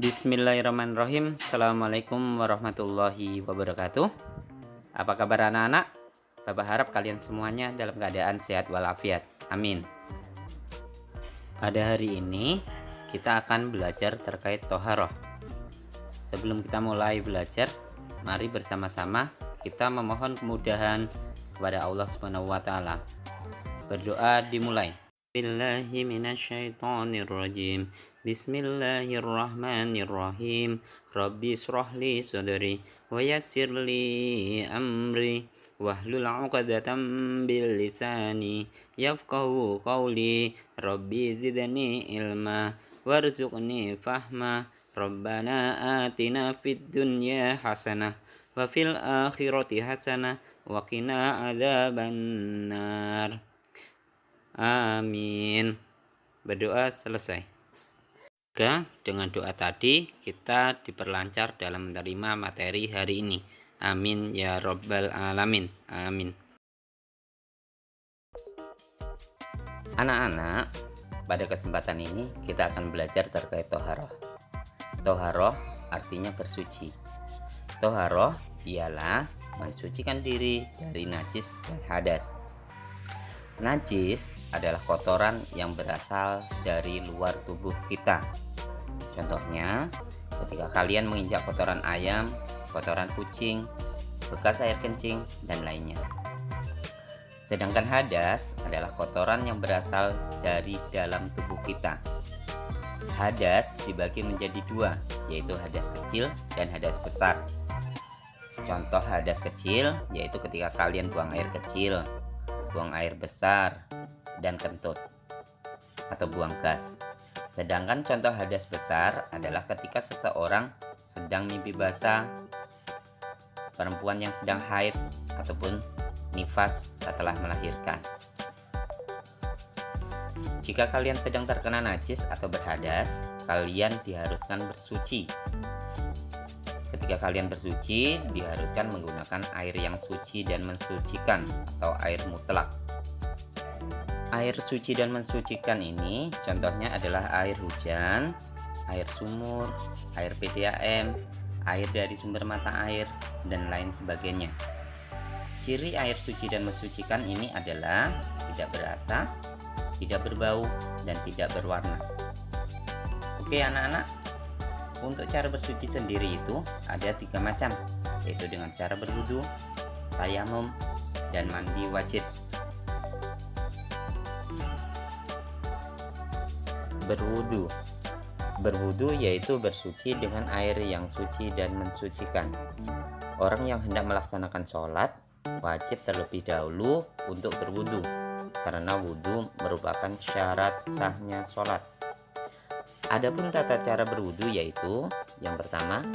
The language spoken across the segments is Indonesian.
Bismillahirrahmanirrahim. Assalamualaikum warahmatullahi wabarakatuh. Apa kabar anak-anak? Bapak harap kalian semuanya dalam keadaan sehat walafiat. Amin. Pada hari ini kita akan belajar terkait toharoh. Sebelum kita mulai belajar, mari bersama-sama kita memohon kemudahan kepada Allah Subhanahu wa taala. Berdoa dimulai. Billahi minasyaitonirrajim. Bismillahirrahmanirrahim. Rabbi shrahli sadri wa yassirli amri wahlul 'uqdatam bil lisani yafqahu qawli. Rabbi zidni ilma warzuqni fahma. Rabbana atina fid dunya hasanah wa fil akhirati hasanah wa qina adzabannar. Amin. Berdoa selesai. Dengan doa tadi kita diperlancar dalam menerima materi hari ini. Amin ya Rabbal Alamin. Amin. Anak-anak, pada kesempatan ini kita akan belajar terkait toharoh. Toharoh artinya bersuci. Toharoh ialah mensucikan diri dari najis dan hadas. Najis adalah kotoran yang berasal dari luar tubuh kita. Contohnya, ketika kalian menginjak kotoran ayam, kotoran kucing, bekas air kencing, dan lainnya. Sedangkan hadas adalah kotoran yang berasal dari dalam tubuh kita. Hadas dibagi menjadi dua, yaitu hadas kecil dan hadas besar. Contoh hadas kecil yaitu ketika kalian buang air kecil, buang air besar, dan kentut atau buang gas. Sedangkan contoh hadas besar adalah ketika seseorang sedang mimpi basah, perempuan yang sedang haid, ataupun nifas setelah melahirkan. Jika kalian sedang terkena najis atau berhadas, kalian diharuskan bersuci. Ketika kalian bersuci, diharuskan menggunakan air yang suci dan mensucikan atau air mutlak. Air suci dan mensucikan ini contohnya adalah air hujan, air sumur, air PDAM, air dari sumber mata air, dan lain sebagainya. Ciri air suci dan mensucikan ini adalah tidak berasa, tidak berbau, dan tidak berwarna. Oke anak-anak, untuk cara bersuci sendiri itu ada 3 macam, yaitu dengan cara berwudu, tayamum, dan mandi wajib. Berwudu yaitu bersuci dengan air yang suci dan mensucikan. Orang yang hendak melaksanakan sholat wajib terlebih dahulu untuk berwudu, karena wudu merupakan syarat sahnya sholat. Adapun tata cara berwudu yaitu yang pertama,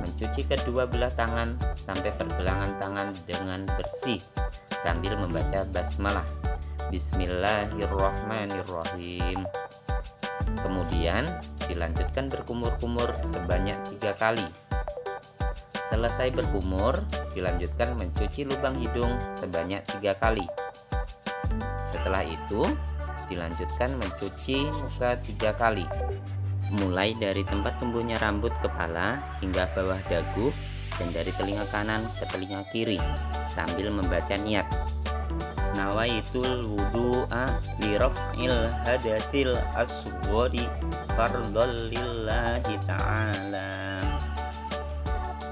mencuci kedua belah tangan sampai pergelangan tangan dengan bersih sambil membaca basmalah. Bismillahirrahmanirrahim. Kemudian dilanjutkan berkumur-kumur sebanyak 3 kali. Selesai berkumur, dilanjutkan mencuci lubang hidung sebanyak 3 kali. Setelah itu, dilanjutkan mencuci muka 3 kali. Mulai dari tempat tumbuhnya rambut kepala hingga bawah dagu, dan dari telinga kanan ke telinga kiri, sambil membaca niat. Nawaitul wudu'a li raf'il hadatil asghari fardhal lillahi ta'ala.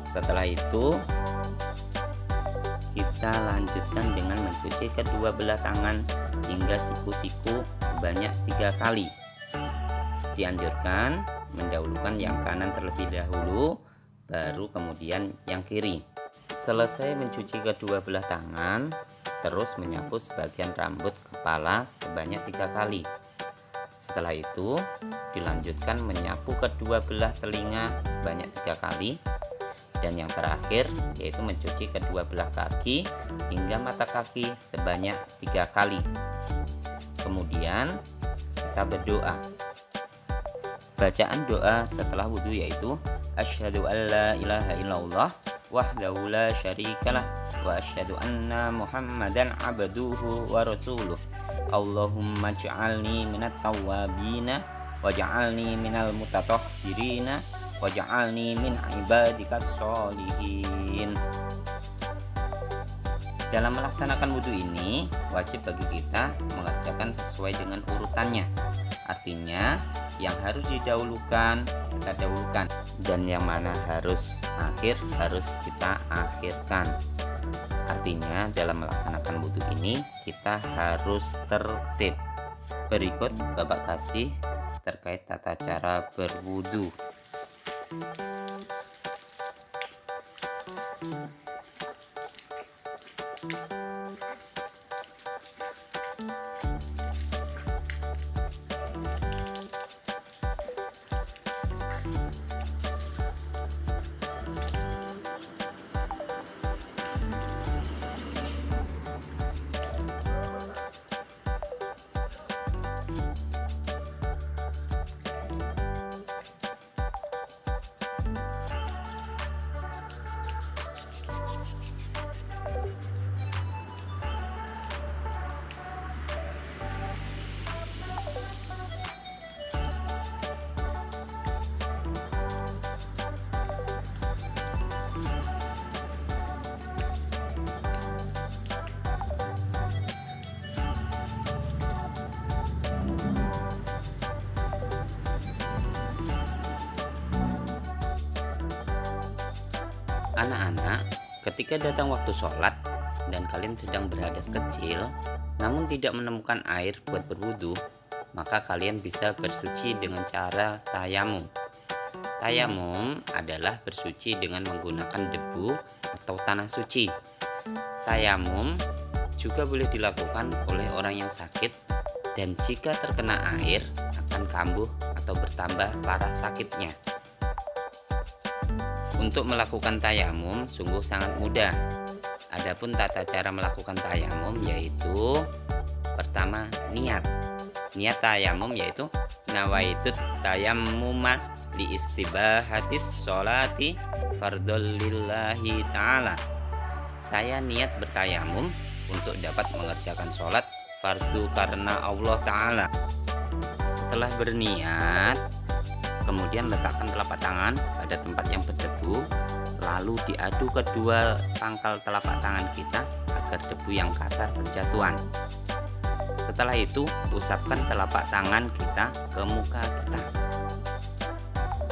Setelah itu kita lanjutkan dengan mencuci kedua belah tangan hingga siku-siku sebanyak 3 kali. Dianjurkan mendahulukan yang kanan terlebih dahulu, baru kemudian yang kiri. Selesai mencuci kedua belah tangan, terus menyapu sebagian rambut kepala sebanyak 3 kali. Setelah itu dilanjutkan menyapu kedua belah telinga sebanyak 3 kali. Dan yang terakhir yaitu mencuci kedua belah kaki hingga mata kaki sebanyak 3 kali. Kemudian kita berdoa. Bacaan doa setelah wudhu yaitu asyhadu alla ilaha illallah wahdahu la syarikalah wa asyhadu anna muhammadan abduhu wa rasuluh. Allahumma ij'alni minat tawwabina waj'alni minal mutatahhirina waj'alni min ibadikas sholihin. Dalam melaksanakan wudhu ini, wajib bagi kita mengerjakan sesuai dengan urutannya. Artinya, yang harus didahulukan, kita dahulukan. Dan yang mana harus akhir, harus kita akhirkan. Artinya, dalam melaksanakan wudhu ini, kita harus tertib. Berikut Bapak kasih terkait tata cara berwudhu. Anak-anak, ketika datang waktu sholat dan kalian sedang berhadas kecil namun tidak menemukan air buat berwudu, maka kalian bisa bersuci dengan cara tayamum. Tayamum adalah bersuci dengan menggunakan debu atau tanah suci. Tayamum juga boleh dilakukan oleh orang yang sakit, dan jika terkena air akan kambuh atau bertambah parah sakitnya. Untuk melakukan tayamum sungguh sangat mudah. Adapun tata cara melakukan tayamum yaitu pertama niat. Niat tayamum yaitu nawaitut tayammuma li istibahatis sholati fardhol lillahi ta'ala. Saya niat bertayamum untuk dapat mengerjakan sholat fardu karena Allah Ta'ala. Setelah berniat, kemudian letakkan telapak tangan pada tempat yang berdebu, lalu diadu kedua pangkal telapak tangan kita agar debu yang kasar berjatuhan. Setelah itu, usapkan telapak tangan kita ke muka kita.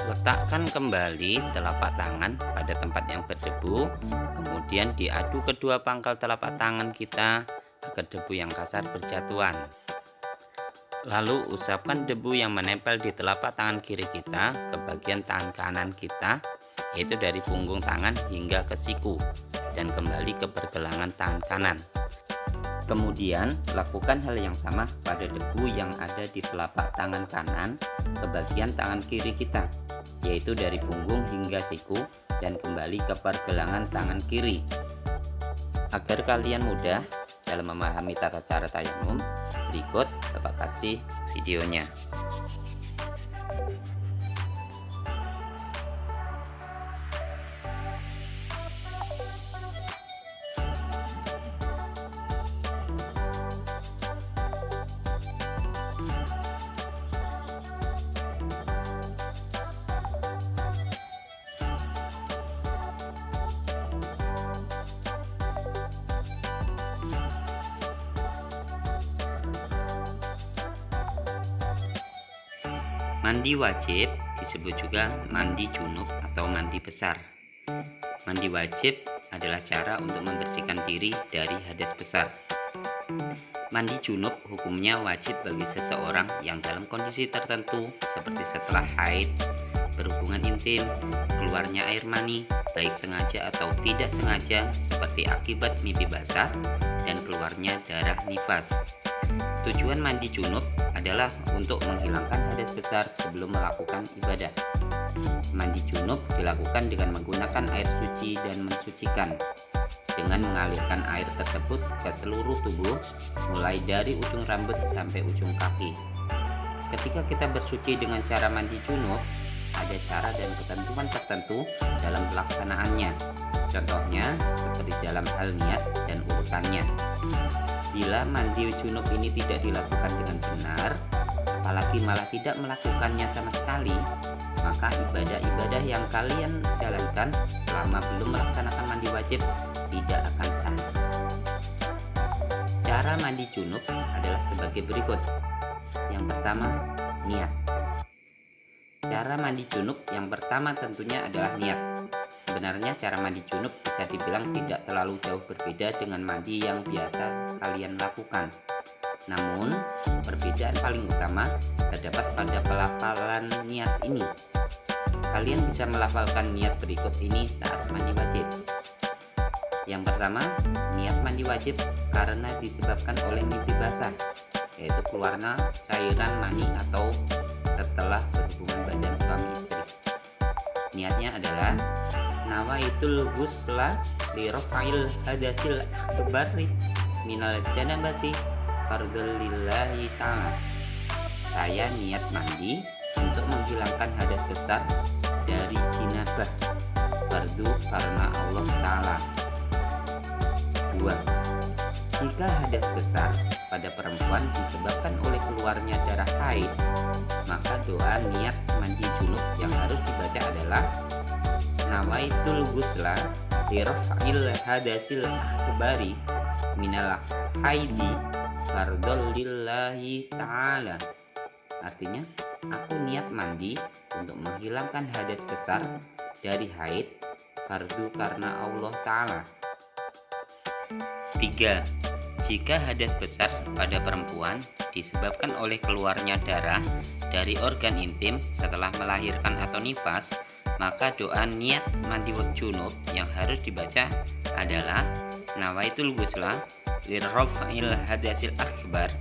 Letakkan kembali telapak tangan pada tempat yang berdebu, kemudian diadu kedua pangkal telapak tangan kita agar debu yang kasar berjatuhan. Lalu usapkan debu yang menempel di telapak tangan kiri kita ke bagian tangan kanan kita, yaitu dari punggung tangan hingga ke siku, dan kembali ke pergelangan tangan kanan. Kemudian lakukan hal yang sama pada debu yang ada di telapak tangan kanan ke bagian tangan kiri kita, yaitu dari punggung hingga siku, dan kembali ke pergelangan tangan kiri. Agar kalian mudah dalam memahami tata cara tayamum, berikut Bapak kasih videonya. Mandi wajib disebut juga mandi junub atau mandi besar. Mandi wajib adalah cara untuk membersihkan diri dari hadas besar. Mandi junub hukumnya wajib bagi seseorang yang dalam kondisi tertentu seperti setelah haid, berhubungan intim, keluarnya air mani, baik sengaja atau tidak sengaja seperti akibat mimpi basah, dan keluarnya darah nifas. Tujuan mandi junub adalah untuk menghilangkan hadas besar sebelum melakukan ibadah. Mandi junub dilakukan dengan menggunakan air suci dan mensucikan, dengan mengalirkan air tersebut ke seluruh tubuh, mulai dari ujung rambut sampai ujung kaki. Ketika kita bersuci dengan cara mandi junub, ada cara dan ketentuan tertentu dalam pelaksanaannya. Contohnya seperti dalam hal niat dan urutannya. Bila mandi junub ini tidak dilakukan dengan benar, apalagi malah tidak melakukannya sama sekali, maka ibadah-ibadah yang kalian jalankan selama belum melaksanakan mandi wajib tidak akan sah. Cara mandi junub adalah sebagai berikut. Yang pertama, niat. Cara mandi junub yang pertama tentunya adalah niat. Sebenarnya cara mandi junub bisa dibilang tidak terlalu jauh berbeda dengan mandi yang biasa kalian lakukan. Namun, perbedaan paling utama terdapat pada pelafalan niat ini. Kalian bisa melafalkan niat berikut ini saat mandi wajib. Yang pertama, niat mandi wajib karena disebabkan oleh mimpi basah, yaitu keluarnya cairan mani atau setelah berhubungan badan suami istri. Niatnya adalah nawaitul ghusla li raf'il hadasil akbari minal janabati fardhu lillahi ta'ala. Saya niat mandi untuk menghilangkan hadas besar dari jinabah, fardu karena Allah Ta'ala. 2. Jika hadas besar pada perempuan disebabkan oleh keluarnya darah haid, maka doa niat mandi junub yang harus dibaca adalah nawaitul ghusla li raf'il hadasil akbari minal haidi fardhu lillahi ta'ala. Artinya, aku niat mandi untuk menghilangkan hadas besar dari haid, fardu karena Allah Ta'ala. 3. Jika hadas besar pada perempuan disebabkan oleh keluarnya darah dari organ intim setelah melahirkan atau nifas, maka doa niat mandi junub yang harus dibaca adalah nawaitul ghusla lirraf'il hadasil akbar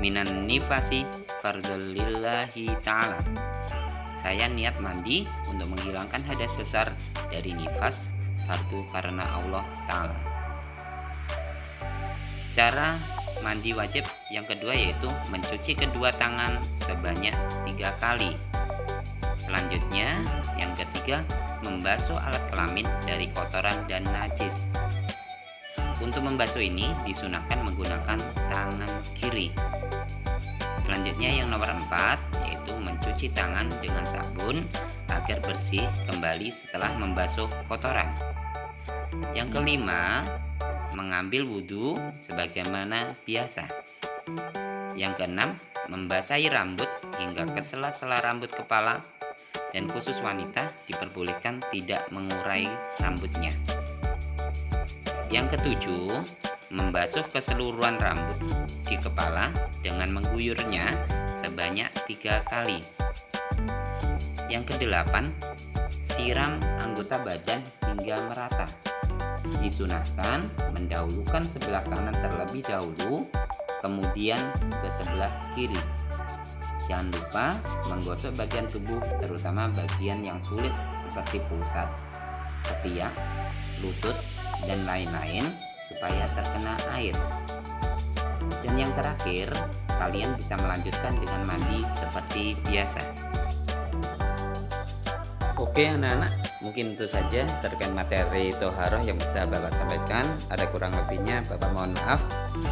minan nifasi fardhu lillahi ta'ala. Saya niat mandi untuk menghilangkan hadas besar dari nifas, fardu karena Allah Ta'ala. Cara mandi wajib yang kedua yaitu mencuci kedua tangan sebanyak 3 kali. Selanjutnya, yang ketiga, membasuh alat kelamin dari kotoran dan najis. Untuk membasuh ini disunahkan menggunakan tangan kiri. Selanjutnya yang nomor 4 yaitu mencuci tangan dengan sabun agar bersih kembali setelah membasuh kotoran. Yang kelima, mengambil wudhu sebagaimana biasa. Yang keenam, membasahi rambut hingga ke sela-sela rambut kepala, dan khusus wanita diperbolehkan tidak mengurai rambutnya. Yang ketujuh, membasuh keseluruhan rambut di kepala dengan mengguyurnya sebanyak 3 kali. Yang kedelapan, siram anggota badan hingga merata. Disunahkan mendahulukan sebelah kanan terlebih dahulu, kemudian ke sebelah kiri. Jangan lupa menggosok bagian tubuh, terutama bagian yang sulit seperti pusat, ketiak, lutut, dan lain-lain supaya terkena air. Dan yang terakhir, kalian bisa melanjutkan dengan mandi seperti biasa. Oke anak-anak, mungkin itu saja terkait materi toharoh yang bisa Bapak sampaikan. Ada kurang lebihnya Bapak mohon maaf.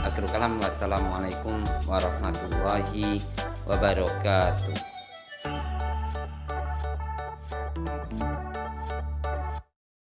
Akhirul kalam, wassalamualaikum warahmatullahi wabarakatuh.